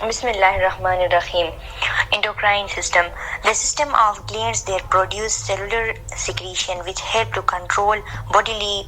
Bismillahirrahmanirrahim. Endocrine system. The system of glands that produce cellular secretion which help to control bodily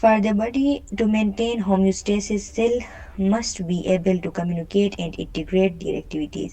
For the body to maintain homeostasis, cell must be able to communicate and integrate their activities.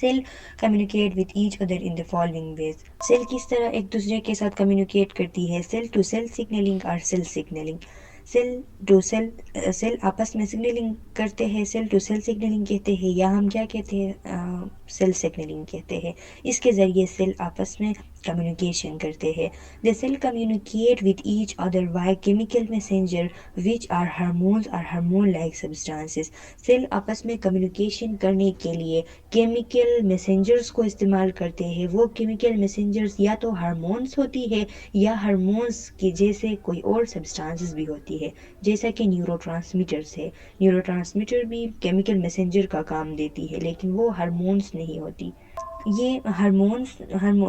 Cell communicate with each other in the following ways. Cell کس طرح ایک دوسرے کے ساتھ communicate کرتی ہے؟ Cell to cell signalling اور cell signalling. Cell آپس میں سگنلنگ کرتے ہیں، سیل ٹو سیل سگنلنگ کہتے ہیں، یا ہم کیا کہتے ہیں، سیل سگنلنگ کہتے ہیں. اس کے ذریعے سیل آپس میں کمیونیکیشن کرتے ہیں. They cell communicate with each other by chemical messenger which are hormones اور ہارمون لائک سبسٹانسز. سیل آپس میں کمیونیکیشن کرنے کے لیے کیمیکل میسنجرز کو استعمال کرتے ہیں. وہ کیمیکل میسنجرز یا تو ہارمونز ہوتی ہے یا ہارمونز کے جیسے کوئی اور سبسٹانسز بھی ہوتی ہے، جیسا کہ نیورو ٹرانسمیٹرز ہے. نیورو ٹرانسمیٹر بھی کیمیکل میسنجر کا کام دیتی ہے، لیکن وہ ہارمونز نہیں ہوتی. یہ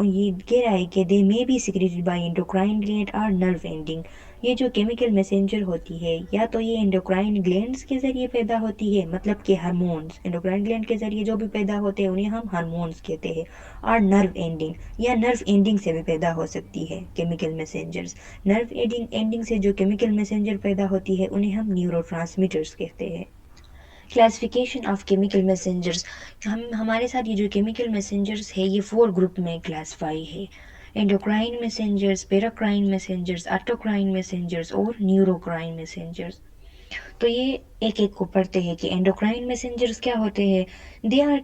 یہ کہہ رہا ہے کہ they may be secreted by endocrine gland اور نرو اینڈنگ. یہ جو کیمیکل میسنجر ہوتی ہے یا تو یہ انڈوکرائن گلینڈز کے ذریعے پیدا ہوتی ہے، مطلب کہ ہارمونز انڈوکرائن گلینڈ کے ذریعے جو بھی پیدا ہوتے ہیں انہیں ہم ہارمونز کہتے ہیں. اور نرو اینڈنگ یا نرو اینڈنگ سے بھی پیدا ہو سکتی ہے کیمیکل میسنجرز. نرو اینڈنگ سے جو کیمیکل میسنجر پیدا ہوتی ہے انہیں ہم نیورو ٹرانسمیٹرز کہتے ہیں. Classification of chemical messengers. ہمارے ساتھ یہ جو کیمیکل میسنجرز ہے یہ 4 گروپ میں کلاسیفائی ہے: انڈوکرائن میسنجرز، پیراکرائن میسنجرز، آٹوکرائن میسنجرز اور نیوروکرائن میسنجرز. تو یہ ایک ایک کو پڑھتے ہیں کہ انڈوکرائن میسنجرز کیا ہوتے ہیں. They are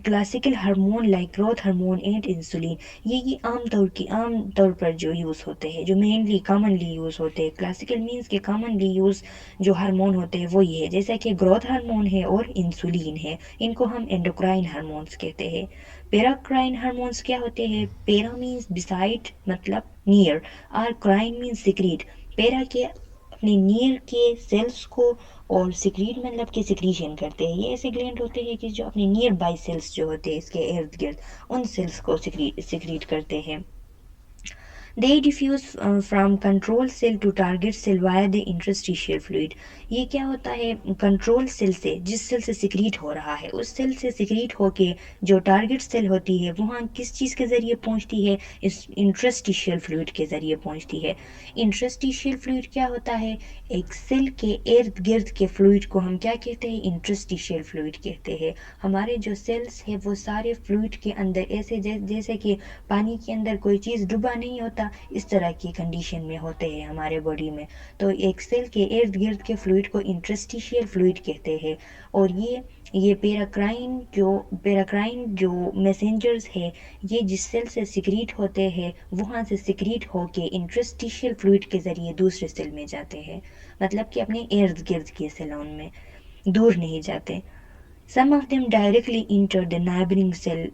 classical hormone like growth hormone and insulin. یہ عام طور پر جو یوز ہوتے ہیں، جو مینلی کامنلی یوز ہوتے ہیں. کلاسیکل مینس کہ کامنلی یوز جو ہارمون ہوتے ہیں وہ یہ ہے، جیسا کہ گروتھ ہارمون ہے اور انسولین ہے. ان کو ہم انڈوکرائن ہارمونز کہتے ہیں. پیراکرائن ہارمونز کیا ہوتے ہیں؟ پیرا مینس بسائڈ مطلب نیئر، اور کرائن مینس سیکریٹ. پیرا کے اپنے نیئر کے سیلز کو اور سیکریٹ مطلب کہ سیکریشن کرتے ہیں. یہ ایسے گلینڈ ہوتے ہیں کہ جو اپنے نیئر بائی سیلز جو ہوتے ہیں اس کے ارد گرد ان سیلز کو سیکریٹ کرتے ہیں. They diffuse from control cell to target cell via the interstitial fluid. یہ کیا ہوتا ہے؟ کنٹرول سیل سے، جس سیل سے سیکریٹ ہو رہا ہے اس سیل سے سیکریٹ ہو کے جو ٹارگٹ سیل ہوتی ہے وہاں کس چیز کے ذریعے پہنچتی ہے؟ اس انٹرسٹیشیل فلوئڈ کے ذریعے پہنچتی ہے. انٹرسٹیشیل فلوئڈ کیا ہوتا ہے؟ ایک سیل کے ارد گرد کے فلوئڈ کو ہم کیا کہتے ہیں؟ انٹرسٹیشیل فلوئڈ کہتے ہیں. ہمارے جو سیلز ہیں وہ سارے فلوئڈ کے اندر ایسے جیسے کہ پانی کے اندر کوئی چیز ڈوبا نہیں ہوتا، اس طرح کی کنڈیشن میں ہوتے ہیں ہمارے باڈی میں. تو ایک سیل کے ارد گرد کے فلوئڈ کو انٹرسٹیشیل فلوئڈ کہتے ہیں. اور یہ پیراکرائن جو میسنجرز ہے یہ جس سیل سے سیکریٹ ہوتے ہیں وہاں سے سیکریٹ ہو کے انٹرسٹیشیل فلوئڈ کے ذریعے دوسرے سیل میں جاتے ہیں، مطلب کہ اپنے ارد گرد کے سیلوں میں دور نہیں جاتے. Some of them directly enter the neighboring cell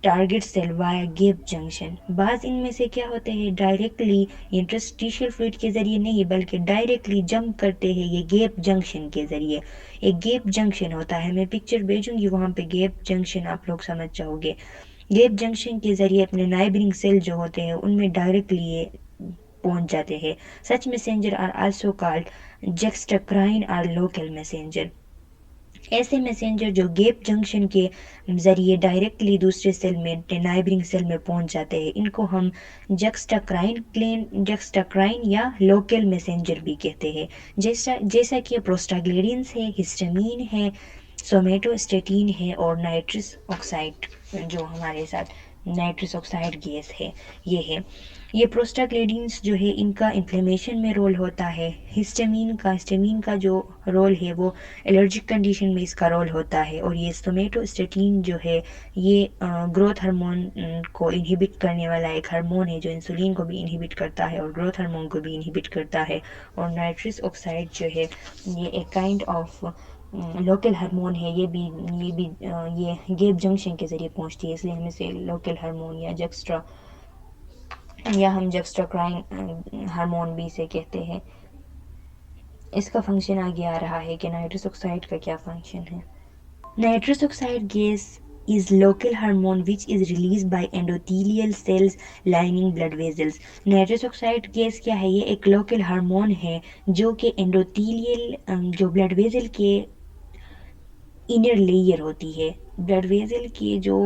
target cell via gap junction. بعض ان میں سے کیا ہوتے ہیں؟ ڈائریکٹلی انٹرسٹیشیل فلوئڈ کے ذریعے نہیں بلکہ ڈائریکٹلی جمپ کرتے ہیں یہ گیپ جنکشن کے ذریعے. ایک گیپ جنکشن ہوتا ہے، میں پکچر بھیجوں گی وہاں پہ گیپ جنکشن آپ لوگ سمجھ جاؤ گے. گیپ جنکشن کے ذریعے اپنے نائبرنگ سیل جو ہوتے ہیں ان میں ڈائریکٹلی یہ پہنچ جاتے ہیں. سچ میسنجر آر آلسو کالڈ جیکسٹاکرائن اور لوکل میسنجر. ایسے میسنجر جو گیپ جنکشن کے ذریعے ڈائریکٹلی دوسرے سیل میں نائبرنگ سیل میں پہنچ جاتے ہیں ان کو ہم جیکسٹاکرائن یا لوکل میسنجر بھی کہتے ہیں. جیسا کہ پروسٹاگلیڈنس ہے، ہسٹامین ہے، سومیٹوسٹیٹین ہے اور نائٹرس آکسائڈ جو ہمارے ساتھ نائٹرس آکسائڈ گیس ہے یہ ہے. یہ پروسٹاگلیڈنس جو ہے ان کا انفلیمیشن میں رول ہوتا ہے. ہسٹامین کا جو رول ہے وہ الرجک کنڈیشن میں اس کا رول ہوتا ہے. اور یہ سومیٹوسٹیٹین جو ہے یہ گروتھ ہارمون کو انہیبٹ کرنے والا ایک ہارمون ہے جو انسولین کو بھی انہیبٹ کرتا ہے اور گروتھ ہارمون کو بھی انہیبٹ کرتا ہے. اور نائٹرس آکسائڈ جو ہے یہ ایک کائنڈ آف لوکل ہارمون ہے. یہ گیپ جنکشن کے ذریعے پہنچتی ہے، اس لیے ہم اسے لوکل ہارمون یا ہم جیکسٹاکرائن ہارمون بھی اسے کہتے ہیں. اس کا فنکشن آگے آ رہا ہے کہ نائٹرس آکسائڈ کا کیا فنکشن ہے. Nitrous oxide gas is local hormone which is released by endothelial cells lining blood vessels. Nitrous oxide gas کیا ہے؟ یہ ایک لوکل ہارمون ہے جو کہ انڈوتھیلیل جو بلڈ ویزل کے انر لیئر ہوتی ہے، بلڈ ویزل کی جو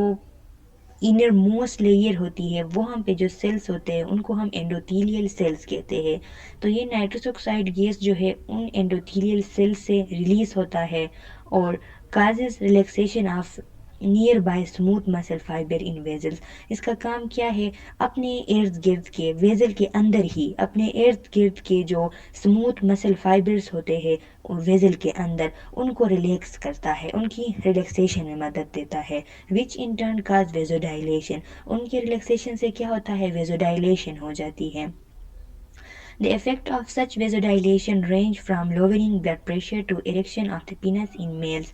انر موسٹ لیئر ہوتی ہے وہاں پہ جو سیلز ہوتے ہیں ان کو ہم انڈوتھیلیل سیلز کہتے ہیں. تو یہ نائٹرس آکسائڈ گیس جو ہے ان انڈوتھیلیل سیلز سے ریلیز ہوتا ہے اور causes relaxation of near by smooth مسل فائبر ان ویزلز. اس کا کام کیا ہے؟ اپنے ارد گرد کے ویزل کے اندر ہی اپنے ارد گرد کے جو اسموتھ مسل فائبرز ہوتے ہیں ویزل کے اندر ان کو ریلیکس کرتا ہے، ان کی ریلیکسیشن میں مدد دیتا ہے. Which in turn causes vasodilation. ان کی ریلیکسیشن سے کیا ہوتا ہے؟ ویزو ڈائلیشن ہو جاتی ہے. The effect of such vasodilation range from lowering blood pressure to erection of the penis in males.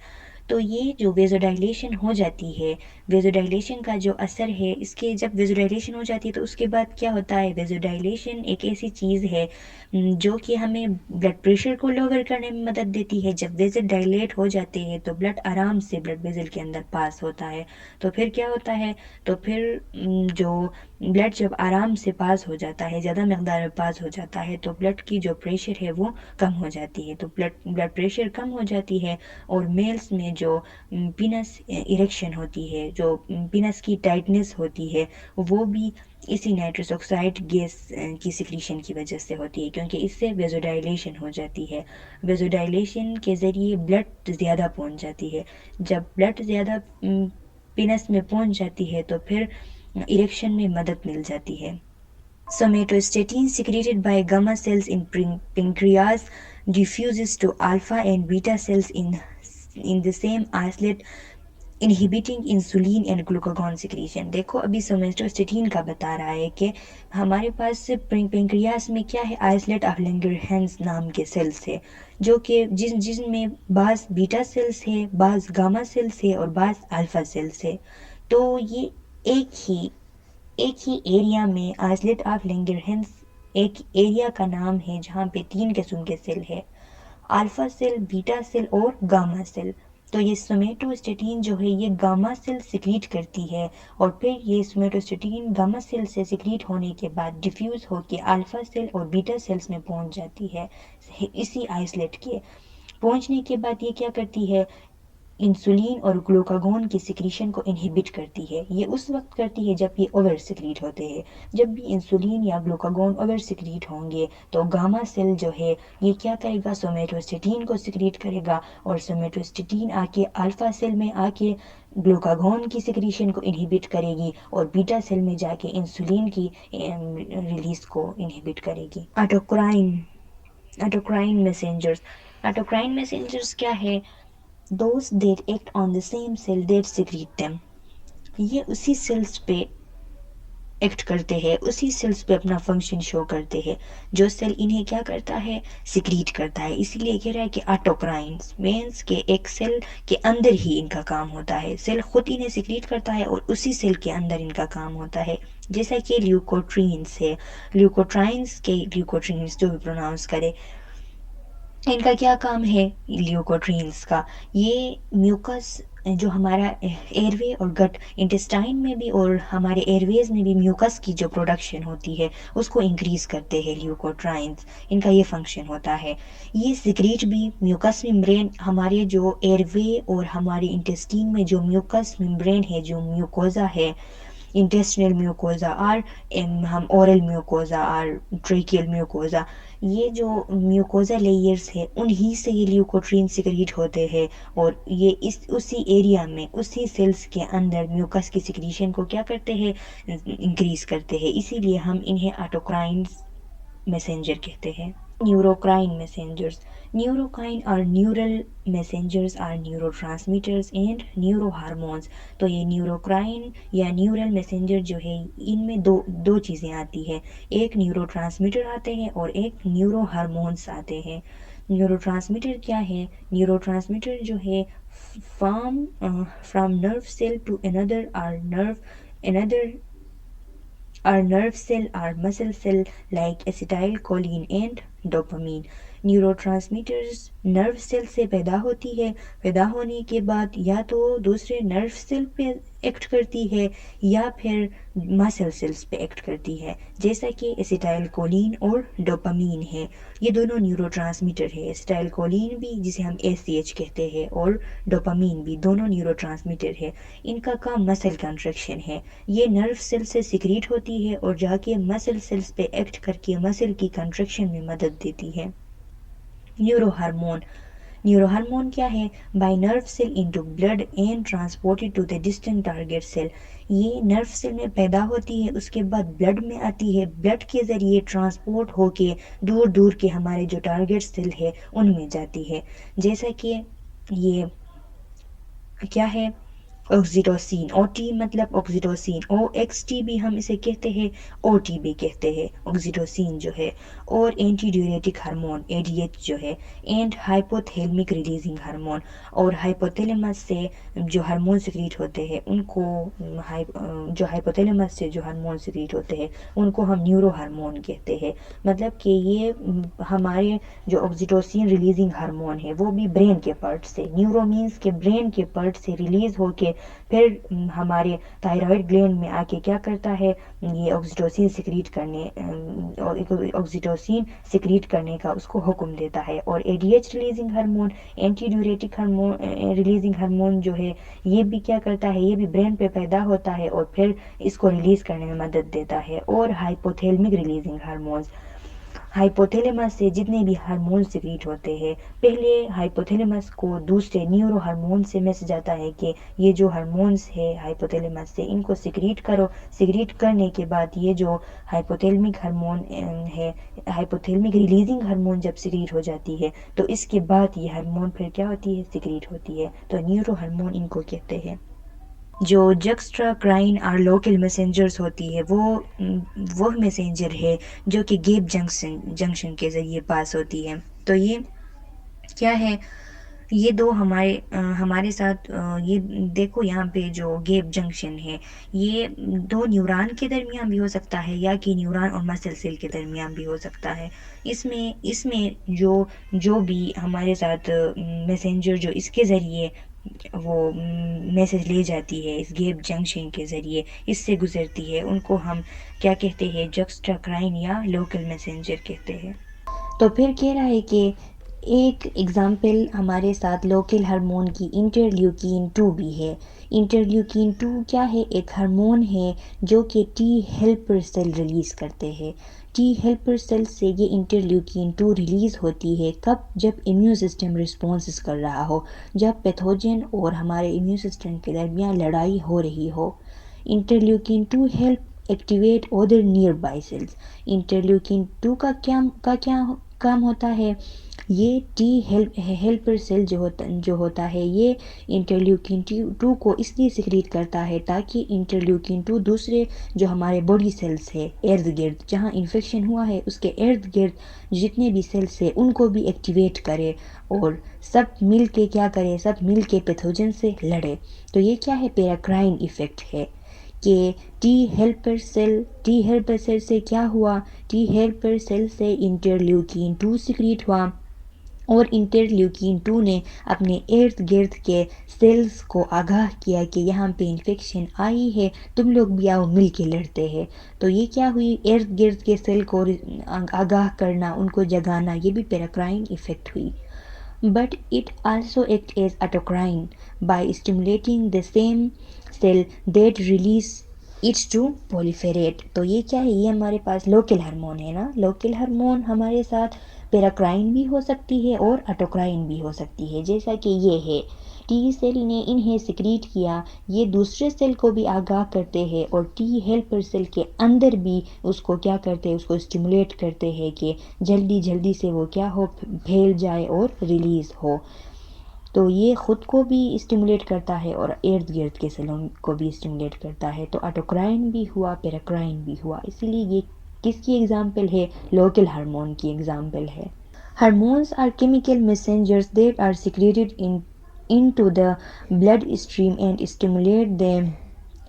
تو یہ جو ویزوڈائلیشن ہو جاتی ہے، ویزوڈائلیشن کا جو اثر ہے، اس کے جب ویزوڈائلیشن ہو جاتی ہے تو اس کے بعد کیا ہوتا ہے؟ ویزوڈائلیشن ایک ایسی چیز ہے جو کہ ہمیں بلڈ پریشر کو لوور کرنے میں مدد دیتی ہے. جب ویزل ڈائلیٹ ہو جاتے ہیں تو بلڈ آرام سے بلڈ ویزل کے اندر پاس ہوتا ہے. تو پھر کیا ہوتا ہے؟ تو پھر جو بلڈ جب آرام سے پاس ہو جاتا ہے، زیادہ مقدار میں پاس ہو جاتا ہے، تو بلڈ کی جو پریشر ہے وہ کم ہو جاتی ہے. تو بلڈ پریشر کم ہو جاتی ہے اور میلز میں جو پینس اریکشن ہوتی ہے، جو پینس کی ٹائٹنس ہوتی ہے، وہ بھی اسی نائٹرس آکسائڈ گیس کی سیکریشن کی وجہ سے ہوتی ہے، کیونکہ اس سے ویزوڈائلیشن ہو جاتی ہے. ویزوڈائلیشن کے ذریعے بلڈ زیادہ پہنچ جاتی ہے. جب بلڈ زیادہ پینس میں پہنچ جاتی ہے تو پھر اریکشن میں مدد مل جاتی ہے. Somatostatin secreted by gamma cells in pancreas diffuses to alpha and beta cells in the same isolate inhibiting insulin and glucagon secretion. دیکھو ابھی سومیٹوسٹیٹین کا بتا رہا ہے کہ ہمارے پاس پینکریاس میں کیا ہے؟ آئسلیٹ آف لینگرہینز نام کے سیلز ہے، جو کہ جن میں بعض بیٹا سیلز ہے، بعض گاما سیلز ہے اور بعض الفا سیلز ہے. تو یہ ایک ہی ایریا میں آئسلیٹ آف لینگرہینز ایک ایریا کا نام ہے جہاں پہ 3 قسم کے سیل ہے، الفا سیل، بیٹا سیل اور گاما سیل. تو یہ سومیٹوسٹیٹین جو ہے یہ گاما سیل سیکریٹ کرتی ہے، اور پھر یہ سومیٹوسٹیٹین گاما سیل سے سیکریٹ ہونے کے بعد ڈیفیوز ہو کے الفا سیل اور بیٹا سیلز میں پہنچ جاتی ہے. اسی آئسلیٹ کے پہنچنے کے بعد یہ کیا کرتی ہے؟ انسولین اور گلوکاگون کی سیکریشن کو انہیبٹ کرتی ہے. یہ اس وقت کرتی ہے جب یہ اوور سیکریٹ ہوتے ہیں. جب بھی انسولین یا گلوکاگون اوور سیکریٹ ہوں گے تو گاما سیل جو ہے یہ کیا کرے گا؟ سومیٹوسٹیٹین کو سیکریٹ کرے گا، اور سومیٹوسٹیٹین آ کے الفا سیل میں آ کے گلوکاگون کی سیکریشن کو انہیبٹ کرے گی، اور بیٹا سیل میں جا کے انسولین کی ریلیز کو انہیبٹ کرے گی. آٹوکرائن میسنجرز. آٹوکرائن میسنجرز کیا ہے؟ Those that act on the same cell that secrete them. یہ اسی سیلز پہ ایکٹ کرتے ہیں، اسی سیلز پہ اپنا فنکشن شو کرتے ہیں جو سیل انہیں کیا کرتا ہے؟ سیکریٹ کرتا ہے. اسی لیے کہہ رہا ہے کہ آٹوکرائنز مینس کہ ایک سیل کے اندر ہی ان کا کام ہوتا ہے، سیل خود انہیں سیکریٹ کرتا ہے اور اسی سیل کے اندر ان کا کام ہوتا ہے. جیسا کہ لیوکوٹرینز ہے، لیوکوٹرائنز کے لیوکوٹرینز جو بھی پروناؤنس کرے، ان کا کیا کام ہے؟ لیوکوٹرینز کا یہ میوکس جو ہمارا ایئر وے اور گٹ انٹسٹائن میں بھی اور ہمارے ایئر ویز میں بھی میوکس کی جو پروڈکشن ہوتی ہے اس کو انکریز کرتے ہیں لیوکوٹرائنز. ان کا یہ فنکشن ہوتا ہے. یہ سیکریٹ بھی میوکس ممبرین، ہمارے جو ایئر وے اور ہمارے انٹسٹین میں جو میوکس ممبرین ہے، جو میوکوزا ہے، انٹسٹینل میوکوزا اور ہم اورل میوکوزا اور ٹریکیل میوکوزا، یہ جو میوکوزا لیئرز ہے انہی سے یہ لیوکوٹرین سیکریٹ ہوتے ہیں، اور یہ اسی ایریا میں اسی سیلز کے اندر میوکس کی سیکریشن کو کیا کرتے ہیں؟ انکریز کرتے ہیں. اسی لیے ہم انہیں آٹوکرائنز میسنجر کہتے ہیں. نیوروکرائن میسنجرز. نیوروکائن اور neural messengers are neurotransmitters and neurohormones. تو یہ نیوروکرائن یا نیورل میسنجر جو ہے ان میں دو چیزیں آتی ہے، ایک نیورو ٹرانسمیٹر آتے ہیں اور ایک نیورو ہارمونز آتے ہیں. نیورو ٹرانسمیٹر کیا ہے؟ نیورو ٹرانسمیٹر جو ہے from nerve cell to another nerve cell or muscle cell like acetylcholine and dopamine. Neurotransmitters nerve cell سے پیدا ہوتی ہے، پیدا ہونے کے بعد یا تو دوسرے نرو سیل پہ ایکٹ کرتی ہے یا پھر مسل سیلز پہ ایکٹ کرتی ہے، جیسا کہ ایسیٹائل کولین اور ڈوپامین ہے. یہ دونوں نیورو ٹرانسمیٹر ہے. ایسیٹائل کولین بھی جسے ہم ACH کہتے ہیں اور ڈوپامین بھی، دونوں نیورو ٹرانسمیٹر ہے. ان کا کام مسل کنٹریکشن ہے. یہ نرو سیل سے سیکریٹ ہوتی ہے اور جا کے مسل سیلز پہ ایکٹ کر کے مسل کی کنٹریکشن میں مدد دیتی ہے. Neuro hormone. نیورو ہارمون کیا ہے؟ By nerve cell into blood and transported to the distant target cell. یہ نرو سیل میں پیدا ہوتی ہے، اس کے بعد بلڈ میں آتی ہے، بلڈ کے ذریعے ٹرانسپورٹ ہو کے دور دور کے ہمارے جو ٹارگیٹ سیل ہے ان میں جاتی ہے. جیسا کہ یہ کیا ہے؟ آکسیٹوسین. او ٹی مطلب آکسیٹوسین، او ایکس ٹی بھی ہم اسے کہتے ہیں، او ٹی بھی کہتے ہیں آکسیٹوسین جو ہے. اور اینٹی ڈیوریٹک ہارمون اے ڈی ایچ جو ہے، اینڈ ہائپوتھیلمک ریلیزنگ ہارمون. اور ہائپوتھیلمس سے جو ہارمون سیکریٹ ہوتے ہیں ان کو جو ہائپوتھیلمس سے جو ہارمون سیکریٹ ہوتے ہیں ان کو ہم نیورو ہارمون کہتے ہیں. مطلب کہ یہ ہمارے جو آکسیٹوسین ریلیزنگ ہارمون ہے وہ بھی برین کے پارٹ سے، نیورو مینس کے برین کے پارٹ سے ریلیز ہو کے پھر ہمارے تائرائڈ گلینڈ میں آ کے کیا کرتا ہے، یہ آکسیٹوسین سیکریٹ کرنے آکسیٹوسین سیکریٹ کرنے کا اس کو حکم دیتا ہے. اور A D H releasing hormone, anti diuretic hormone releasing hormone جو ہے یہ بھی کیا کرتا ہے، یہ بھی برین پہ پیدا ہوتا ہے اور پھر اس کو ریلیز کرنے میں مدد دیتا ہے. اور ہائپوتھیلمک ریلیزنگ ہارمونز، ہائپوتھیلمس سے جتنے بھی ہارمون سیکریٹ ہوتے ہیں پہلے ہائپوتھیلمس کو دوسرے نیورو ہارمون سے میسج آتا ہے کہ یہ جو ہارمونز ہے ہائپوتھیلمس سے ان کو سیکریٹ کرو. سیکریٹ کرنے کے بعد یہ جو ہائپوتھیلمک ہارمون ہے، ہائپوتھیلمک ریلیزنگ ہارمون جب سیکریٹ ہو جاتی ہے تو اس کے بعد یہ ہارمون پھر کیا ہوتی ہے، سیکریٹ ہوتی ہے. تو نیورو ہارمون ان کو کہتے ہیں. جو جکسٹرا کرائن اور لوکل میسنجرز ہوتی ہے وہ میسنجر ہے جو کہ گیپ جنکشن کے ذریعے پاس ہوتی ہے. تو یہ کیا ہے، یہ دو ہمارے ساتھ یہ دیکھو یہاں پہ جو گیپ جنکشن ہے یہ دو نیوران کے درمیان بھی ہو سکتا ہے یا کہ نیوران اور مسل سیل کے درمیان بھی ہو سکتا ہے. اس میں جو بھی ہمارے ساتھ میسنجر جو اس کے ذریعے وہ میسج لے جاتی ہے اس گیپ جنکشن کے ذریعے اس سے گزرتی ہے ان کو ہم کیا کہتے ہیں، جکسٹرا کرائن یا لوکل میسنجر کہتے ہیں. تو پھر کہہ رہا ہے کہ ایک ایگزامپل ہمارے ساتھ لوکل ہارمون کی انٹرلیوکین 2 بھی ہے. انٹرلیوکین 2 کیا ہے؟ ایک ہارمون ہے جو کہ ٹی ہیلپر سیل ریلیز کرتے ہیں. ٹی ہیلپر سیل سے یہ انٹرلیوکین 2 ریلیز ہوتی ہے کب؟ جب امیون سسٹم رسپانسز کر رہا ہو، جب پیتھوجن اور ہمارے امیون سسٹم کے درمیان لڑائی ہو رہی ہو. Interleukin 2 help activate other nearby cells. Interleukin 2 کا کیا کام ہوتا ہے؟ یہ ٹی ہیلپر سیل جو ہوتا ہے یہ انٹرلیوکین 2 کو اس لیے سیکریٹ کرتا ہے تاکہ انٹرلیوکین 2 دوسرے جو ہمارے باڈی سیلز ہے ارد گرد جہاں انفیکشن ہوا ہے اس کے ارد گرد جتنے بھی سیلز ہیں ان کو بھی ایکٹیویٹ کرے اور سب مل کے کیا کرے، سب مل کے پیتھوجن سے لڑے. تو یہ کیا ہے؟ پیراکرائن ایفیکٹ ہے کہ ٹی ہیلپر سیل سے کیا ہوا، ٹی ہیلپر سیل سے انٹرلیوکین 2 سیکریٹ ہوا اور انٹرلیوکین 2 نے اپنے ارد گرد کے سیلز کو آگاہ کیا کہ یہاں پہ انفیکشن آئی ہے، تم لوگ بھی آؤ مل کے لڑتے ہیں. تو یہ کیا ہوئی، ارد گرد کے سیل کو آگاہ کرنا، ان کو جگانا، یہ بھی پیراکرائن ایفیکٹ ہوئی. But it also acts as autocrine by stimulating the same cell that release it to proliferate. تو یہ کیا ہے، یہ ہمارے پاس لوکل ہارمون ہے نا. لوکل ہارمون ہمارے ساتھ پیراکرائن بھی ہو سکتی ہے اور آٹوکرائن بھی ہو سکتی ہے. جیسا کہ یہ ہے ٹی سیل نے انہیں سیکریٹ کیا، یہ دوسرے سیل کو بھی آگاہ کرتے ہیں اور ٹی ہیلپر سیل کے اندر بھی اس کو کیا کرتے ہیں، اس کو اسٹیمولیٹ کرتے ہیں کہ جلدی سے وہ کیا ہو، پھیل جائے اور ریلیز ہو. تو یہ خود کو بھی اسٹیمولیٹ کرتا ہے اور ارد گرد کے سیلوں کو بھی اسٹیمولیٹ کرتا ہے. تو آٹوکرائن بھی ہوا، پیراکرائن بھی ہوا. اسی لیے یہ کس کی ایگزامپل ہے؟ لوکل ہارمون کی ایگزامپل ہے. Hormones are chemical messengers that are secreted into the bloodstream and stimulate the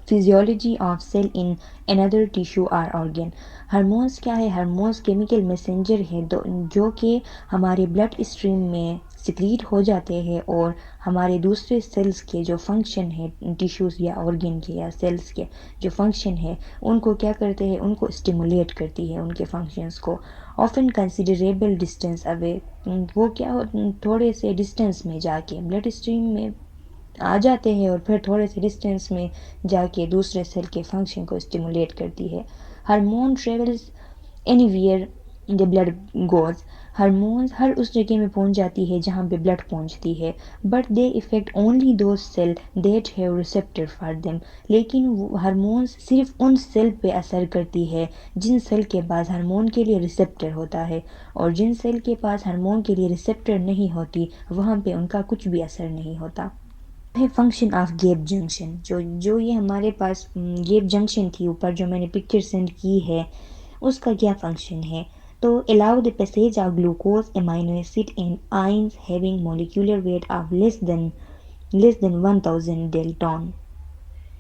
physiology of cell in another tissue or organ. Hormones کیا ہے؟ ہارمونس کیمیکل میسنجر ہے جو کہ ہمارے بلڈ اسٹریم میں سیکریٹ ہو جاتے ہیں اور ہمارے دوسرے سیلز کے جو فنکشن ہے، ٹیشوز یا آرگن کے یا سیلز کے جو فنکشن ہے ان کو کیا کرتے ہیں، ان کو اسٹیمولیٹ کرتی ہے، ان کے فنکشنز کو. آفن کنسیڈریبل ڈسٹینس اوے، وہ کیا تھوڑے سے ڈسٹینس میں جا کے بلڈ اسٹریم میں آ جاتے ہیں اور پھر تھوڑے سے ڈسٹینس میں جا کے دوسرے سیل کے فنکشن کو اسٹیمولیٹ کرتی ہے. Hormone travels anywhere the blood goes. Hormones ہر اس جگہ میں پہنچ جاتی ہے جہاں پہ بلڈ پہنچتی ہے، but they affect only those cell that have receptor for them, لیکن ہارمونز صرف ان سیل پہ اثر کرتی ہے جن سیل کے پاس ہارمون کے لیے ریسپٹر ہوتا ہے، اور جن سیل کے پاس ہارمون کے لیے ریسپٹر نہیں ہوتی وہاں پہ ان کا کچھ بھی اثر نہیں ہوتا۔ ہے فنکشن آف گیپ جنکشن، جو یہ ہمارے پاس گیپ جنکشن تھی اوپر جو میں نے پکچر سینڈ کی ہے، اس کا کیا فنکشن ہے؟ تو allow the passage of glucose, amino acid and ions having molecular weight of less than 1000 Dalton۔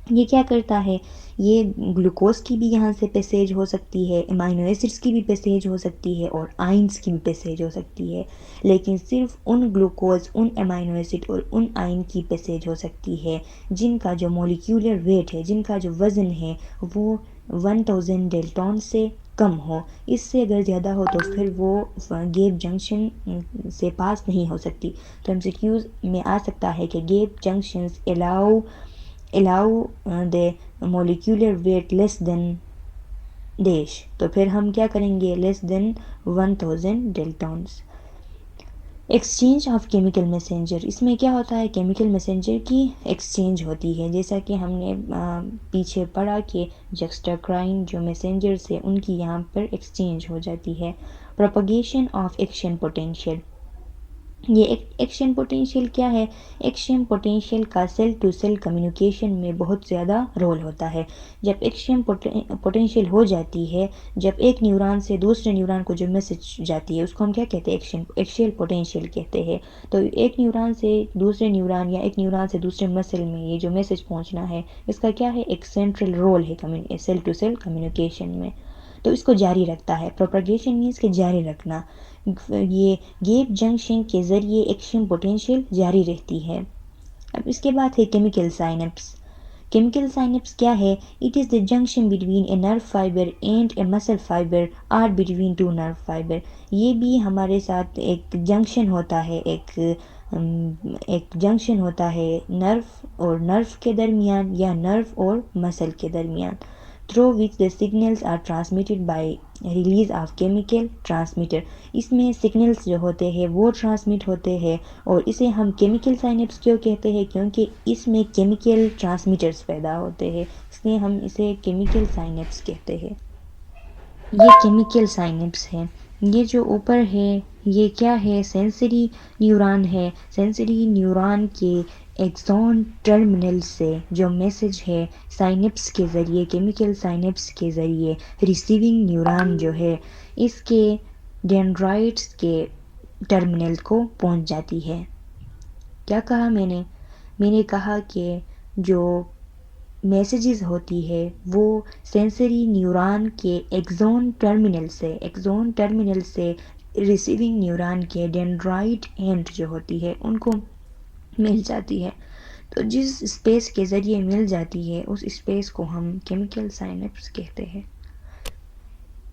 یہ کیا کرتا ہے؟ یہ گلوکوز کی بھی یہاں سے پیسیج ہو سکتی ہے، امائنو ایسڈس کی بھی پیسیج ہو سکتی ہے، اور آئنس کی بھی پیسیج ہو سکتی ہے، لیکن صرف ان گلوکوز، ان امائنو ایسڈ اور ان آئن کی پیسیج ہو سکتی ہے جن کا جو مولیکولر ویٹ ہے، جن کا جو وزن ہے وہ 1000 ڈیلٹون سے کم ہو۔ اس سے اگر زیادہ ہو تو پھر وہ گیپ جنکشن سے پاس نہیں ہو سکتی۔ تو ایم سی کیوز میں آ سکتا ہے کہ gap junctions allow the molecular weight less than dash، تو پھر ہم کیا کریں گے؟ less than 1000 daltons. Exchange of chemical messenger, اس میں کیا ہوتا ہے؟ کیمیکل میسنجر کی ایکسچینج ہوتی ہے، جیسا کہ ہم نے پیچھے پڑھا کہ جیکسٹاکرائن جو میسنجرز ہیں ان کی یہاں پر ایکسچینج ہو جاتی ہے۔ پروپگیشن آف ایکشن پوٹینشیل، یہ ایکشن پوٹینشیل کیا ہے؟ ایکشن پوٹینشیل کا سیل ٹو سیل کمیونیکیشن میں بہت زیادہ رول ہوتا ہے۔ جب ایکشن پوٹینشیل ہو جاتی ہے، جب ایک نیورون سے دوسرے نیورون کو جو میسج جاتی ہے اس کو ہم کیا کہتے ہیں؟ ایکشن پوٹینشیل کہتے ہیں۔ تو ایک نیورون سے دوسرے نیورون یا ایک نیورون سے دوسرے مسل میں یہ جو میسج پہنچنا ہے اس کا کیا ہے؟ ایک سینٹرل رول ہے سیل ٹو سیل کمیونیکیشن میں، تو اس کو جاری رکھتا ہے۔ پروپگیشن مینس کہ جاری رکھنا، یہ گیپ جنکشن کے ذریعے ایکشن پوٹینشیل جاری رہتی ہے۔ اب اس کے بعد ہے کیمیکل سائنپس۔ کیمیکل سائنپس کیا ہے؟ It is the junction between a nerve fibre and a muscle fibre اور بٹوین ٹو نرو فائبر۔ یہ بھی ہمارے ساتھ ایک جنکشن ہوتا ہے، ایک جنکشن ہوتا ہے نرو اور نرو کے درمیان یا نرو اور مسل کے درمیان، through which the signals are transmitted by release of chemical transmitter۔ اس میں سگنلز جو ہوتے ہیں وہ ٹرانسمٹ ہوتے ہیں، اور اسے ہم کیمیکل سائنپس کیوں کہتے ہیں؟ کیونکہ اس میں کیمیکل ٹرانسمیٹرز پیدا ہوتے ہیں، اس لیے ہم اسے کیمیکل سائنپس کہتے ہیں۔ یہ کیمیکل سائنپس ہے۔ یہ جو اوپر ہے یہ کیا ہے؟ سینسری نیورون ہے۔ سینسری نیورون کے ایکسون ٹرمینل سے جو میسج ہے سائنپس کے ذریعے، کیمیکل سائنپس کے ذریعے ریسیونگ نیورون جو ہے اس کے ڈینڈرائٹس کے ٹرمینل کو پہنچ جاتی ہے۔ کیا کہا میں نے کہا کہ جو میسیجز ہوتی ہے وہ سینسری نیورون کے ایکسون ٹرمینل سے ریسیونگ نیورون کے ڈینڈرائٹ اینڈ جو ہوتی ہے ان کو مل جاتی ہے۔ تو جس اسپیس کے ذریعے مل جاتی ہے اس اسپیس کو ہم کیمیکل سائنپس کہتے ہیں۔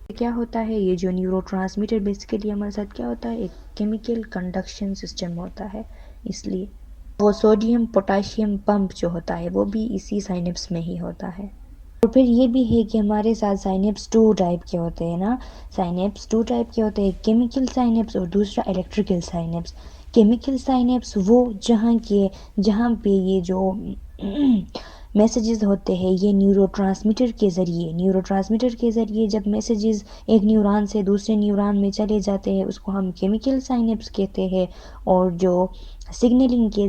کیا ہوتا ہے؟ یہ جو نیورو ٹرانسمیٹر بیسیکلی ہمارے ساتھ کیا ہوتا ہے؟ ایک کیمیکل کنڈکشن سسٹم ہوتا ہے، اس لیے وہ سوڈیم پوٹاشیم پمپ جو ہوتا ہے وہ بھی اسی سائنپس میں ہی ہوتا ہے۔ اور پھر یہ بھی ہے کہ ہمارے ساتھ سائنپس 2 ٹائپ کے ہوتے ہیں نا، سائنپس 2 ٹائپ کے ہوتے ہیں، کیمیکل سائنپس اور دوسرا الیکٹریکل سائنپس۔ کیمیکل سائنپس وہ جہاں پہ یہ جو میسیجز ہوتے ہیں یہ نیورو ٹرانسمیٹر کے ذریعے جب میسیجز ایک نیورون سے دوسرے نیورون میں چلے جاتے ہیں اس کو ہم کیمیکل سائنپس کہتے ہیں، اور جو سگنلنگ کے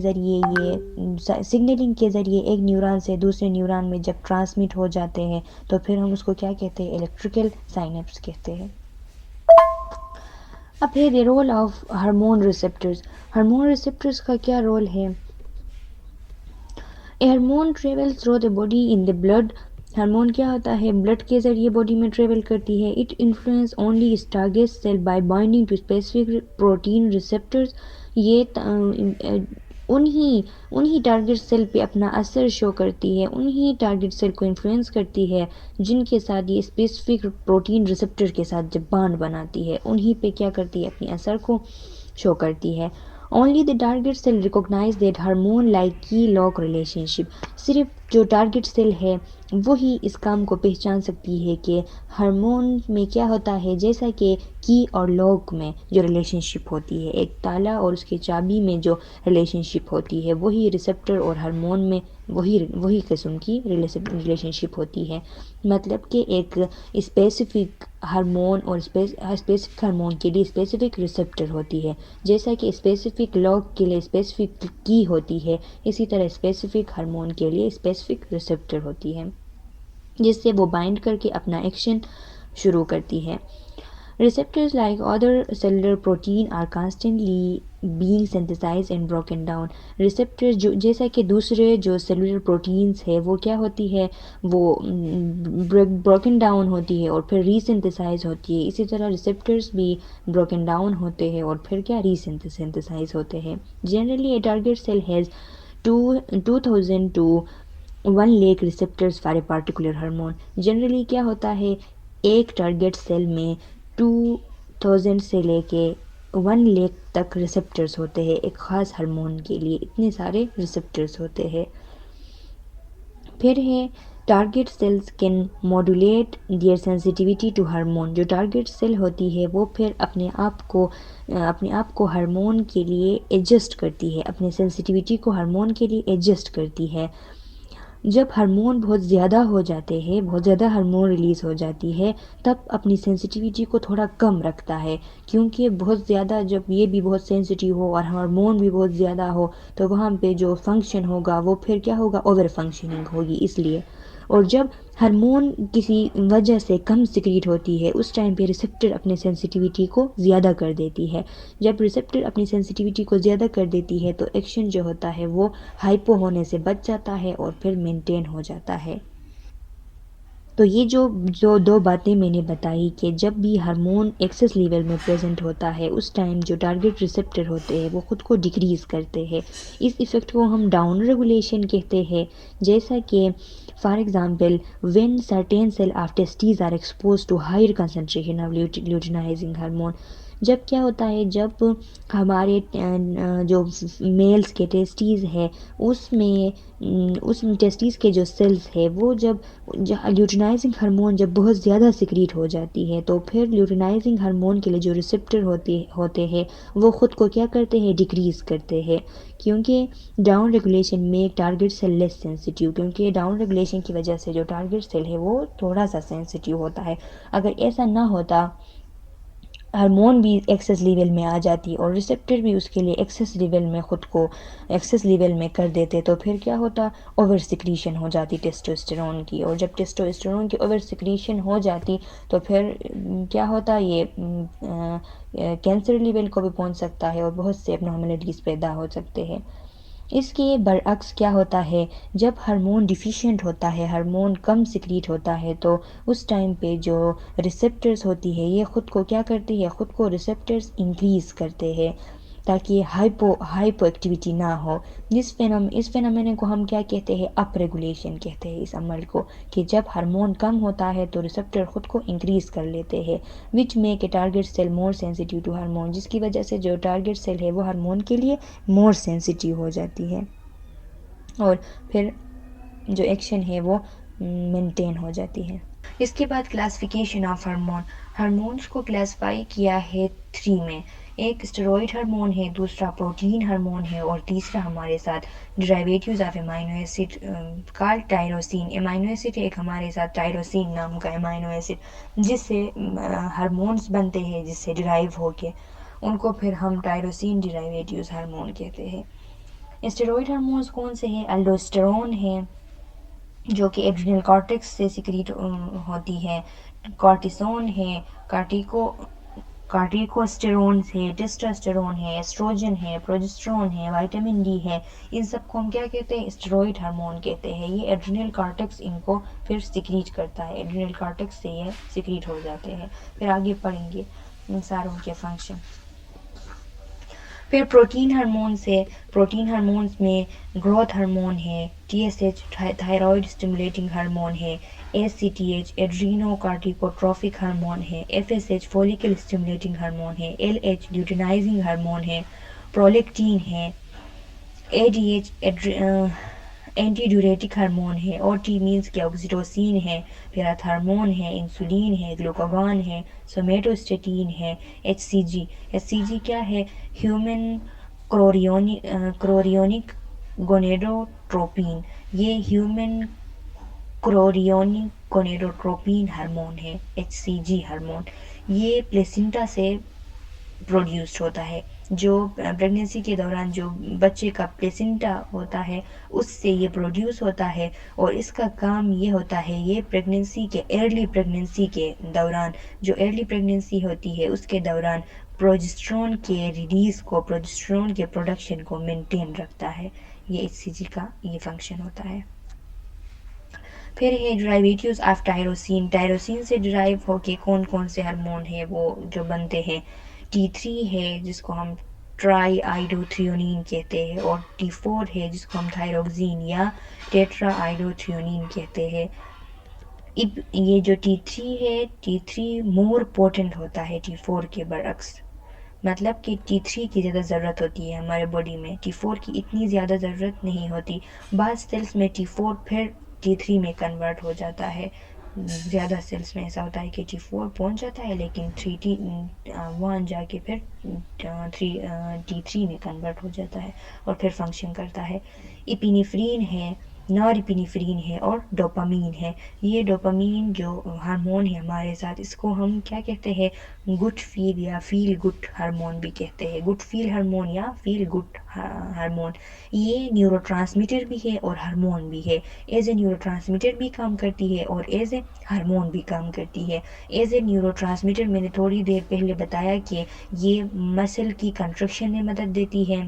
ذریعے ایک نیورون سے دوسرے نیورون میں جب ٹرانسمٹ ہو جاتے ہیں تو پھر ہم اس کو کیا کہتے ہیں؟ الیکٹریکل سائنپس کہتے ہیں۔ اب ہے the role of hormone receptors. Hormone receptors کا کیا رول ہے؟ Hormone travel through the body in the blood. Hormone کیا ہوتا ہے؟ بلڈ کے ذریعے باڈی میں ٹریول کرتی ہے۔ It influence only its target cell by binding to specific protein receptors. یہ انہی ٹارگیٹ سیل پہ اپنا اثر شو کرتی ہے، انہی ٹارگیٹ سیل کو انفلوئنس کرتی ہے جن کے ساتھ یہ اسپیسیفک پروٹین ریسپٹر کے ساتھ جب بانڈ بناتی ہے انہی پہ کیا کرتی ہے؟ اپنے اثر کو شو کرتی ہے۔ Only the target cell recognize that hormone like key lock relationship۔ صرف جو ٹارگٹ سیل ہے وہی اس کام کو پہچان سکتی ہے کہ ہارمون میں کیا ہوتا ہے، جیسا کہ کی اور لاک میں جو ریلیشن شپ ہوتی ہے، ایک تالا اور اس کی چابی میں جو ریلیشن شپ ہوتی ہے، وہی ریسپٹر اور ہارمون میں وہی قسم کی ریلیشن شپ ہوتی ہے۔ مطلب کہ ایک اسپیسیفک ہارمون اور اسپیسیفک ہارمون کے لیے اسپیسیفک ریسپٹر ہوتی ہے، جیسا کہ اسپیسیفک لاک کے لیے اسپیسیفک کی ہوتی ہے، اسی طرح اسپیسیفک ہارمون کے لیے اسپیسیفک ریسپٹر ہوتی ہے جس سے وہ بائنڈ کر کے اپنا ایکشن شروع کرتی ہے۔ Receptors like other cellular protein are constantly being synthesized and broken down. Receptors جیسا کہ دوسرے جو سیلولر پروٹینز ہے وہ کیا ہوتی ہے، وہ بروکن ڈاؤن ہوتی ہے اور پھر ری سنتھسائز ہوتی ہے، اسی طرح ریسپٹرز بھی بروکن ڈاؤن ہوتے ہیں اور پھر کیا ری سنتھسائز ہوتے ہیں۔ Generally a target cell has 2000 to 1 lakh receptors for a particular hormone. Generally کیا ہوتا ہے، ایک ٹارگٹ سیل میں 2000 سے لے کے 1 لاکھ تک ریسپٹرز ہوتے ہیں ایک خاص ہارمون کے لیے، اتنے سارے ریسپٹرز ہوتے ہیں۔ پھر ہے target cells can modulate their sensitivity to hormone. جو ٹارگٹ سیل ہوتی ہے وہ پھر اپنے آپ کو ہارمون کے لیے ایڈجسٹ کرتی ہے، اپنے سینسٹیوٹی کو ہارمون کے لیے ایڈجسٹ کرتی ہے۔ جب ہارمون بہت زیادہ ہو جاتے ہیں، بہت زیادہ ہارمون ریلیز ہو جاتی ہے، تب اپنی سینسٹیوٹی کو تھوڑا کم رکھتا ہے، کیونکہ بہت زیادہ جب یہ بھی بہت سینسٹیو ہو اور ہارمون بھی بہت زیادہ ہو تو وہاں پہ جو فنکشن ہوگا وہ پھر کیا ہوگا، اوور فنکشننگ ہوگی اس لیے۔ اور جب ہارمون کسی وجہ سے کم سیکریٹ ہوتی ہے اس ٹائم پہ ریسپٹر اپنے سینسٹیوٹی کو زیادہ کر دیتی ہے۔ جب ریسپٹر اپنی سینسٹیوٹی کو زیادہ کر دیتی ہے تو ایکشن جو ہوتا ہے وہ ہائپو ہونے سے بچ جاتا ہے اور پھر مینٹین ہو جاتا ہے۔ تو یہ جو دو باتیں میں نے بتائی کہ جب بھی ہارمون ایکسس لیول میں پریزنٹ ہوتا ہے اس ٹائم جو ٹارگٹ ریسپٹر ہوتے ہیں وہ خود کو ڈیکریز کرتے ہیں، اس ایفیکٹ کو ہم ڈاؤن ریگولیشن کہتے ہیں۔ جیسا کہ for example when certain cell of testes are expose to higher concentration of luteinizing hormone. جب کیا ہوتا ہے، جب ہمارے جو میلز کے ٹیسٹیز ہے اس ٹیسٹیز کے جو سیلز ہے وہ جب لیوٹینائزنگ ہارمون جب بہت زیادہ سیکریٹ ہو جاتی ہے تو پھر لیوٹینائزنگ ہارمون کے لیے جو ریسپٹر ہوتے ہیں وہ خود کو کیا کرتے ہیں، ڈیکریز کرتے ہیں، کیونکہ ڈاؤن ریگولیشن میں ٹارگٹ سیل لیس سینسٹیو، کیونکہ ڈاؤن ریگولیشن کی وجہ سے جو ٹارگٹ سیل ہے وہ تھوڑا سا سینسٹیو ہوتا ہے۔ اگر ایسا نہ ہوتا، ہارمون بھی ایکسس لیول میں آ جاتی اور ریسپٹر بھی اس کے لیے ایکسس لیول میں خود کو ایکسس لیول میں کر دیتے تو پھر کیا ہوتا، اوور سیکریشن ہو جاتی ٹیسٹوسٹیرون کی، اور جب ٹیسٹوسٹیرون کی اوور سیکریشن ہو جاتی تو پھر کیا ہوتا، یہ کینسر لیول کو بھی پہنچ سکتا ہے اور بہت سے ابنارملٹیز پیدا ہو سکتے ہیں۔ اس کے برعکس کیا ہوتا ہے، جب ہارمون ڈیفیشینٹ ہوتا ہے، ہارمون کم سیکریٹ ہوتا ہے تو اس ٹائم پہ جو ریسپٹرز ہوتی ہے یہ خود کو کیا کرتی ہے، خود کو ریسپٹرز انکریز کرتے ہیں تاکہ ہائپو ایکٹیویٹی نہ ہو۔ اس فینومینا کو ہم کیا کہتے ہیں، اپ ریگولیشن کہتے ہیں اس عمل کو، کہ جب ہارمون کم ہوتا ہے تو ریسپٹر خود کو انکریز کر لیتے ہیں، which make a target cell more sensitive to hormone, جس کی وجہ سے جو ٹارگٹ سیل ہے وہ ہارمون کے لیے مور سینسٹیو ہو جاتی ہے اور پھر جو ایکشن ہے وہ مینٹین ہو جاتی ہے۔ اس کے بعد کلاسیفیکیشن آف ہارمونز کو کلاسیفائی کیا ہے 3 میں۔ ایک اسٹیرائڈ ہارمون ہے، دوسرا پروٹین ہارمون ہے اور تیسرا ہمارے ساتھ derivatives of amino acid call tyrosine. Amino acid ایک ہمارے ساتھ ٹائروسین نام کا امینو ایسڈ جس سے ہارمونز بنتے ہیں، جس سے ڈرائیو ہو کے ان کو پھر ہم ٹائروسین ڈرائیویٹیوز ہارمون کہتے ہیں۔ اسٹیرائڈ ہارمونز کون سے ہیں، الڈوسٹرون ہے جو کہ ایڈرینل کارٹیکس سے سیکریٹ ہوتی ہے، کارٹیسون ہے، کارٹیکوسٹیرون ہے، ٹیسٹوسٹیرون ہے، ایسٹروجن ہے، پروجسٹرون ہے، وٹامن ڈی ہے، ان سب کو ہم کیا کہتے ہیں، اسٹیرائڈ ہارمون کہتے ہیں۔ یہ ایڈرینل کارٹیکس ان کو پھر سیکریٹ کرتا ہے، ایڈرینل کارٹیکس سے یہ سیکریٹ ہو جاتے ہیں۔ پھر آگے پڑھیں گے ان ساروں کے فنکشن۔ پھر پروٹین ہارمونز میں گروتھ ہارمون ہے، T S H thyroid stimulating hormone ہے، S C T H adrenocorticotrophic hormone ہے، F S H follicle stimulating hormone ہے، ایل ایچ لیوٹینائزنگ ہارمون ہے، پرولیکٹین ہے، A D H anti diuretic hormone ہے، اور T means کہ آکسیٹوسین ہے، پیراتھارمون ہے، انسولین ہے، گلوکاگان ہے، سومیٹوسٹیٹین ہے، ایچ سی جی کیا ہے؟ ہیومن کروریونک گونیڈوٹروپین، یہ ہیومن کروریونک گونیڈوٹروپین ہارمون ہے، ایچ سی جی ہارمون، یہ پلیسنٹا سے پروڈیوسڈ ہوتا ہے، جو پریگنینسی کے دوران جو بچے کا پلیسنٹا ہوتا ہے اس سے یہ پروڈیوس ہوتا ہے، اور اس کا کام یہ ہوتا ہے، یہ پریگنینسی کے ارلی پریگنینسی کے دوران، جو ارلی پریگنینسی ہوتی ہے اس کے دوران پروجسٹرون کے ریلیز کو، پروجسٹرون کے پروڈکشن کو مینٹین رکھتا ہے، یہ ایچ سی جی کا یہ فنکشن ہوتا ہے۔ پھر ہے ڈرائیویٹیوز آف ٹائروسین، ٹائروسین سے ڈرائیو ہو کے کون کون سے ہارمون ہیں وہ جو بنتے ہیں، T3 ہے جس کو ہم ٹرائی آئیڈو تھریونین کہتے ہیں، اور T4 ہے جس کو ہم تھائروکسین یا ٹیٹرا آئیڈو تھریونین کہتے ہیں۔ اب یہ جو T3 ہے، T3 مور پوٹنٹ ہوتا ہے T4 کے برعکس، مطلب کہ T3 کی زیادہ ضرورت ہوتی ہے ہمارے باڈی میں، T4 کی اتنی زیادہ ضرورت نہیں ہوتی، بعض سیلز میں T4 پھر T3 میں کنورٹ ہو جاتا ہے، زیادہ سیلز میں ایسا ہوتا ہے کہ T4 پہنچ جاتا ہے لیکن 1 جا کے پھر T3 میں کنورٹ ہو جاتا ہے اور پھر فنکشن کرتا ہے۔ اپینیفرین ہے، نار اپینیفرین ہے، اور ڈوپامین ہے۔ یہ ڈوپامین جو ہارمون ہے ہمارے ساتھ، اس کو ہم کیا کہتے ہیں؟ گڈ فیل یا فیل گڈ ہارمون بھی کہتے ہیں، گڈ فیل ہارمون یا فیل گڈ ہارمون۔ یہ نیورو ٹرانسمیٹر بھی ہے اور ہارمون بھی ہے، ایز اے نیورو ٹرانسمیٹر بھی کام کرتی ہے اور ایز اے ہارمون بھی کام کرتی ہے۔ ایز اے نیورو ٹرانسمیٹر میں نے تھوڑی دیر پہلے بتایا کہ یہ مسل کی کنٹرکشن میں مدد دیتی ہے،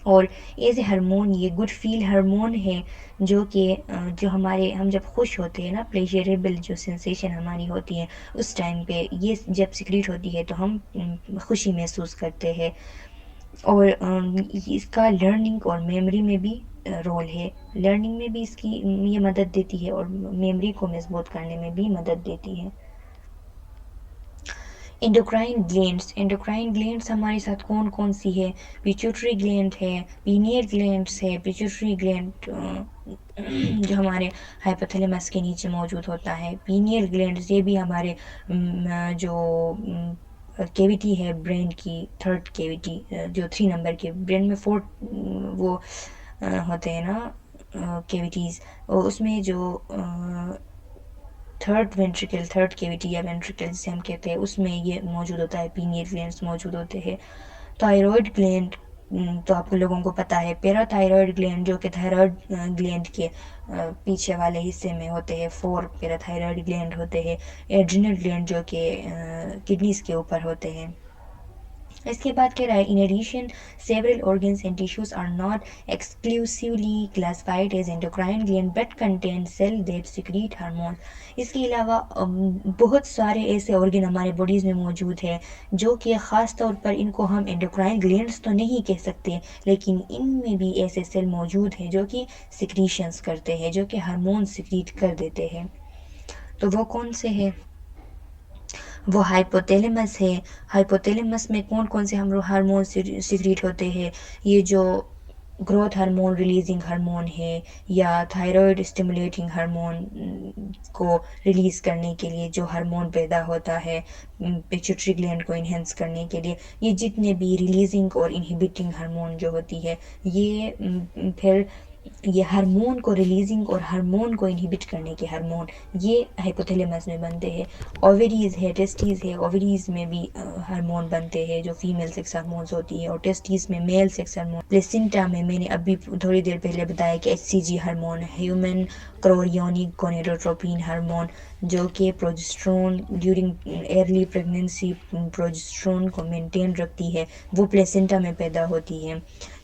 اور ایز اے ہارمون یہ گڈ فیل ہارمون ہے، جو کہ جو ہم جب خوش ہوتے ہیں نا، پلیجریبل جو سینسیشن ہماری ہوتی ہے اس ٹائم پہ یہ جب سیکریٹ ہوتی ہے تو ہم خوشی محسوس کرتے ہیں، اور اس کا لرننگ اور میموری میں بھی رول ہے، لرننگ میں بھی اس کی یہ مدد دیتی ہے اور میموری کو مضبوط کرنے میں بھی مدد دیتی ہے۔ انڈوکرائن گلینڈس ہمارے ساتھ کون کون سی ہے؟ پیچوٹری گلینڈ ہے، پینیئل گلینڈس ہے، پیچوٹری گلینڈ جو ہمارے ہائپوتھیلیمس کے نیچے موجود ہوتا ہے، پینیئل گلینڈز یہ بھی ہمارے جو کیویٹی ہے برین کی، تھرڈ کیویٹی جو 3 نمبر کے برین میں 4 وہ ہوتے ہیں نا کیویٹیز، اس میں جو تھرڈ کیویٹی یا وینٹریکل جسے ہم کہتے ہیں اس میں یہ موجود ہوتا ہے، پینیئل گلینڈز موجود ہوتے ہیں۔ تھائرائڈ گلینڈ تو آپ لوگوں کو پتہ ہے، پیرا تھائرائڈ گلینڈ جو کہ تھائرائڈ گلینڈ کے پیچھے والے حصے میں ہوتے ہیں، 4 پیرا تھائرائڈ گلینڈ ہوتے ہیں۔ ایڈرینل گلینڈ جو کہ کڈنیز کے اوپر ہوتے ہیں۔ اس کے بعد کہہ رہا ہے in addition several organs and tissues are not exclusively classified as endocrine gland but contain cells that secrete hormones۔ اس کے علاوہ بہت سارے ایسے organ ہمارے باڈیز میں موجود ہیں جو کہ خاص طور پر ان کو ہم endocrine glands تو نہیں کہہ سکتے، لیکن ان میں بھی ایسے سیل موجود ہیں جو کہ سیکریشنز کرتے ہیں، جو کہ ہارمون سیکریٹ کر دیتے ہیں۔ تو وہ کون سے ہیں؟ وہ ہائپوتیلیمس ہے۔ ہائپوتیلیمس میں کون کون سے ہارمون سیکریٹ ہوتے ہیں؟ یہ جو گروتھ ہارمون ریلیزنگ ہارمون ہے، یا تھائرائڈ اسٹیمولیٹنگ ہارمون کو ریلیز کرنے کے لیے جو ہارمون پیدا ہوتا ہے پیچوٹری گلینڈ کو انہینس کرنے کے لیے، یہ جتنے بھی ریلیزنگ اور انہیبیٹنگ ہارمون جو ہوتی ہے، یہ پھر یہ ہارمون کو ریلیزنگ اور ہارمون کو انہیبٹ کرنے کے ہارمون یہ ہائپوتھیلیمس میں بنتے ہیں۔ اووریز ہے، ٹیسٹیز ہے، اووریز میں بھی ہارمون بنتے ہیں جو فیمیل سیکس ہارمونز ہوتی ہے، اور ٹیسٹیز میں میل سیکس ہارمون۔ پلیسنٹا میں نے ابھی تھوڑی دیر پہلے بتایا کہ ایچ سی جی ہارمون، ہیومن کروریونک گونیڈوٹروپین ہارمون، جو کہ progesterone during early pregnancy progesterone کو مینٹین رکھتی ہے، وہ پلیسنٹا میں پیدا ہوتی ہے۔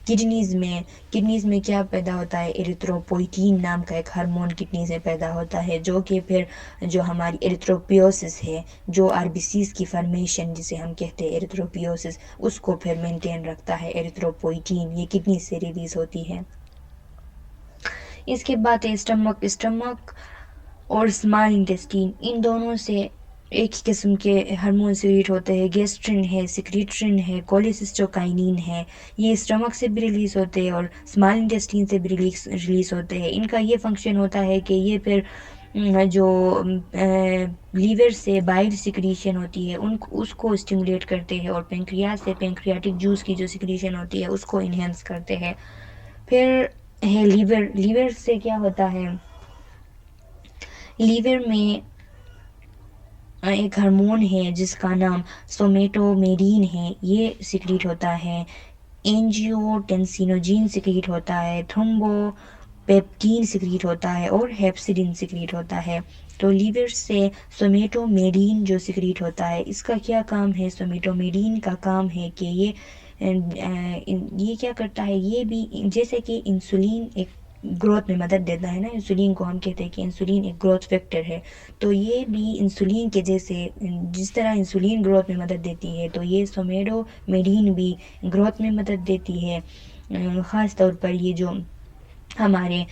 کڈنیز میں کیا پیدا ہوتا ہے؟ ایریتھروپوئٹین نام کا ایک ہارمون کڈنیز میں پیدا ہوتا ہے، جو کہ پھر جو ہماری ایریتھروپیوسس ہے، جو آر بی سیز کی فارمیشن جسے ہم کہتے ہیں ایریتھروپیوسس، اس کو پھر مینٹین رکھتا ہے ایریتھروپوئٹین، یہ کڈنی سے ریلیز ہوتی ہے۔ اس کے بعد ہے اسٹمک اور اسمال انٹیسٹین، ان دونوں سے ایک ہی قسم کے ہارمون سیکریٹ ہوتے ہیں، گیسٹرن ہے، سیکریٹرن ہے، کولیسسٹوکائنین ہے، یہ اسٹمک سے بھی ریلیز ہوتے ہیں اور اسمال انٹیسٹین سے بھی ریلیز ہوتے ہیں۔ ان کا یہ فنکشن ہوتا ہے کہ یہ پھر جو لیور سے بائل سیکریشن ہوتی ہے اس کو اسٹیمولیٹ کرتے ہیں، اور پینکریاس سے پینکریاٹک جوس کی جو سیکریشن ہوتی ہے اس کو انہینس کرتے ہیں۔ پھر ہے لیور سے کیا ہوتا ہے، لیور میں ایک ہارمون ہے جس کا نام سومیٹومیرین ہے، یہ سیکریٹ ہوتا ہے۔ اینجیو ٹینسینوجین سیکریٹ ہوتا ہے، تھرومبو پیپٹین سیکریٹ ہوتا ہے، اور ہیپسیڈین سیکریٹ ہوتا ہے۔ تو لیور سے سومیٹومیرین جو سیکریٹ ہوتا ہے، اس کا کیا کام ہے؟ سومیٹومیرین کا کام ہے کہ یہ کیا کرتا ہے، یہ بھی جیسے کہ انسولین ایک گروتھ میں مدد دیتا ہے نا، انسولین کو ہم کہتے ہیں کہ انسولین ایک گروتھ فیکٹر ہے، تو یہ بھی انسولین کے جیسے جس طرح انسولین گروتھ میں مدد دیتی ہے، تو یہ سومیٹومیرین بھی گروتھ میں مدد دیتی ہے۔ خاص طور پر یہ جو ہمارے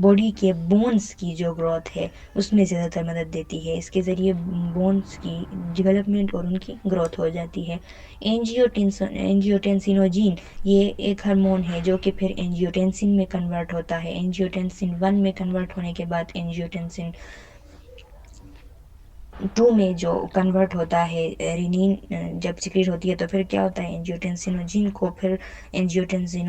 باڈی کے بونز کی جو گروتھ ہے اس میں زیادہ تر مدد دیتی ہے، اس کے ذریعے بونز کی ڈیولپمنٹ اور ان کی گروتھ ہو جاتی ہے۔ اینجیوٹینسینوجین یہ ایک ہارمون ہے جو کہ پھر اینجیوٹینسن میں کنورٹ ہوتا ہے، اینجیوٹینسن 1 میں کنورٹ ہونے کے بعد اینجیوٹینسن 2 میں جو کنورٹ ہوتا ہے، رینین جب سیکریٹ ہوتی ہے تو پھر کیا ہوتا ہے، اینجیوٹینسینوجین کو پھر اینجیوٹینسین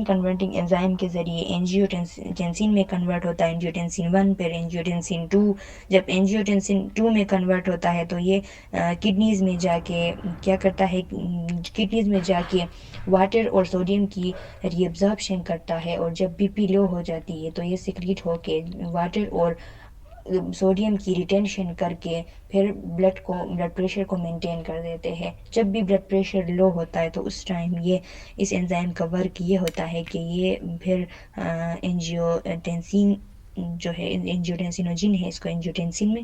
کنورٹنگ انزائم کے ذریعے اینجیوٹینسین میں کنورٹ ہوتا ہے، اینجیوٹینسین 1 پھر اینجیوٹینسین 2۔ جب اینجیوٹینسین 2 میں کنورٹ ہوتا ہے تو یہ کڈنیز میں جا کے کیا کرتا ہے، کڈنیز میں جا کے واٹر اور سوڈیم کی ری ایبزارپشن کرتا ہے، اور جب بی پی لو ہو جاتی ہے تو یہ سیکریٹ ہو کے واٹر اور سوڈیم کی ریٹینشن کر کے پھر بلڈ پریشر کو مینٹین کر دیتے ہیں۔ جب بھی بلڈ پریشر لو ہوتا ہے تو اس ٹائم یہ اس انزائم کا ورک یہ ہوتا ہے کہ یہ پھر اینجیوٹینسین جو ہے، اینجیوٹینسینوجین ہے، اس کو اینجیوٹینسین میں